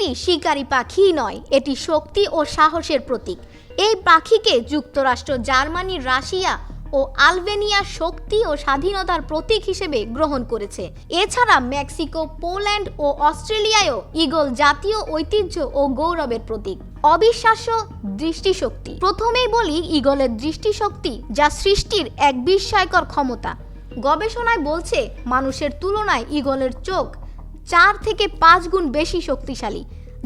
একটি শিকারী পাখি নয়, এটি শক্তি ও সাহসের প্রতীক। এই পাখিকে যুক্তরাষ্ট্র, জার্মানি, রাশিয়া ও আলবেনিয়া শক্তি ও স্বাধীনতার প্রতীক হিসেবে গ্রহণ করেছে। এছাড়া মেক্সিকো, পোল্যান্ড ও অস্ট্রেলিয়ায়ও ঈগল জাতীয় ঐতিহ্য ও গৌরবের প্রতীক। অবিশ্বাস্য দৃষ্টিশক্তি। প্রথমেই বলি ঈগলের দৃষ্টিশক্তি, যা সৃষ্টির এক বিস্ময়কর ক্ষমতা। গবেষণায় বলছে মানুষের তুলনায় ঈগলের চোখ 4 থেকে 5 গুণ বেশি শক্তিশালী,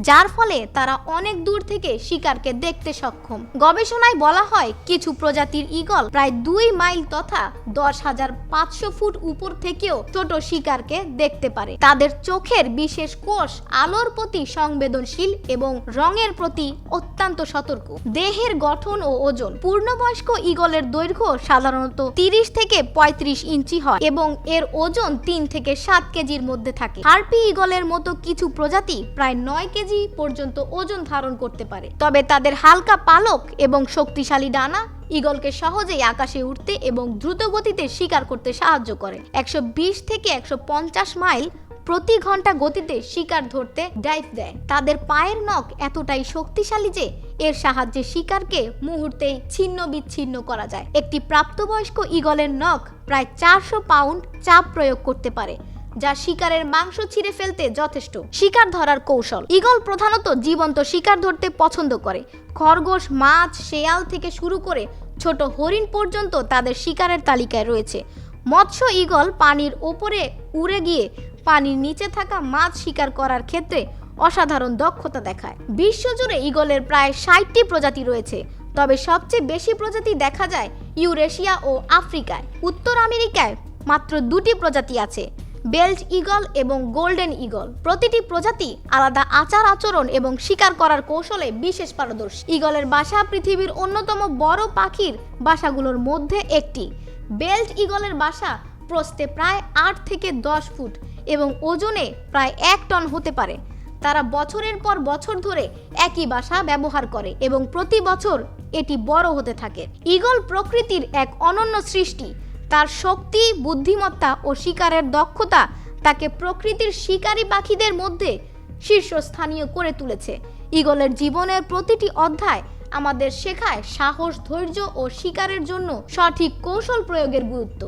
যার ফলে তারা অনেক দূর থেকে শিকারকে দেখতে সক্ষম। গবেষণায় বলা হয় কিছু প্রজাতির ঈগল প্রায় 2 মাইল তথা 10,500 ফুট উপর থেকেও ছোট শিকারকে দেখতে পারে। তাদের চোখের বিশেষ কোষ আলোর প্রতি সংবেদনশীল এবং রঙের প্রতি অত্যন্ত সতর্ক। দেহের গঠন ও ওজন। পূর্ণবয়স্ক ঈগলের দৈর্ঘ্য সাধারণত 30 থেকে 35 ইঞ্চি হয় এবং এর ওজন 3 থেকে 7 কেজির মধ্যে থাকে। হার্পি ঈগলের মতো কিছু প্রজাতি প্রায় 9 কেজি পর্যন্ত ওজন ধারণ করতে পারে। তবে তাদের হালকা পালক এবং শক্তিশালী ডানা ঈগলকে সহজেই আকাশে উঠতে এবং দ্রুত গতিতে শিকার করতে সাহায্য করে। 120 থেকে 150 মাইল প্রতি ঘন্টা গতিতে শিকার ধরতে ডাইভ দেয়। তাদের পায়ের নখ এতটাই শক্তিশালী যে এর সাহায্যে শিকারকে মুহূর্তেই ছিন্ন বিচ্ছিন্ন করা যায়। একটি প্রাপ্তবয়স্ক ঈগলের নখ প্রায় 400 পাউন্ড চাপ প্রয়োগ করতে পারে, যা শিকারের মাংস ছিঁড়ে ফেলতে যথেষ্ট। শিকার ধরার কৌশল। ঈগল প্রধানত জীবন্ত শিকার ধরতে পছন্দ করে। খরগোশ, মাছ, শেয়াল থেকে শুরু করে ছোট হরিণ পর্যন্ত তাদের শিকারের তালিকায় রয়েছে। মৎস্য ঈগল পানির ওপরে উড়ে গিয়ে পানির নিচে থাকা মাছ শিকার করার ক্ষেত্রে অসাধারণ দক্ষতা দেখায়। বিশ্বজুড়ে ঈগলের প্রায় 60টি প্রজাতি রয়েছে, তবে সবচেয়ে বেশি প্রজাতি দেখা যায় ইউরেশিয়া ও আফ্রিকায়। উত্তর আমেরিকায় মাত্র 2টি প্রজাতি আছে, বেল্ট ঈগল এবং গোল্ডেন ঈগল। প্রতিটি প্রজাতি আলাদা আচার আচরণ এবং শিকার করার কৌশলে বিশেষ পারদর্শী। ঈগলের বাসা পৃথিবীর অন্যতম বড় পাখির বাসাগুলোর মধ্যে একটি। বেল্ট ঈগলের বাসা প্রস্থে প্রায় 8 থেকে 10 ফুট এবং ওজনে প্রায় 1 টন হতে পারে। তারা বছরের পর বছর ধরে একই বাসা ব্যবহার করে এবং প্রতি বছর এটি বড় হতে থাকে। ঈগল প্রকৃতির এক অনন্য সৃষ্টি। তার শক্তি, বুদ্ধিমত্তা ও শিকারের দক্ষতা তাকে প্রকৃতির শিকারী পাখিদের মধ্যে শীর্ষস্থানীয় করে তুলেছে। ঈগলের জীবনের প্রতিটি অধ্যায় আমাদের শেখায় সাহস, ধৈর্য ও শিকারের জন্য সঠিক কৌশল প্রয়োগের গুরুত্ব।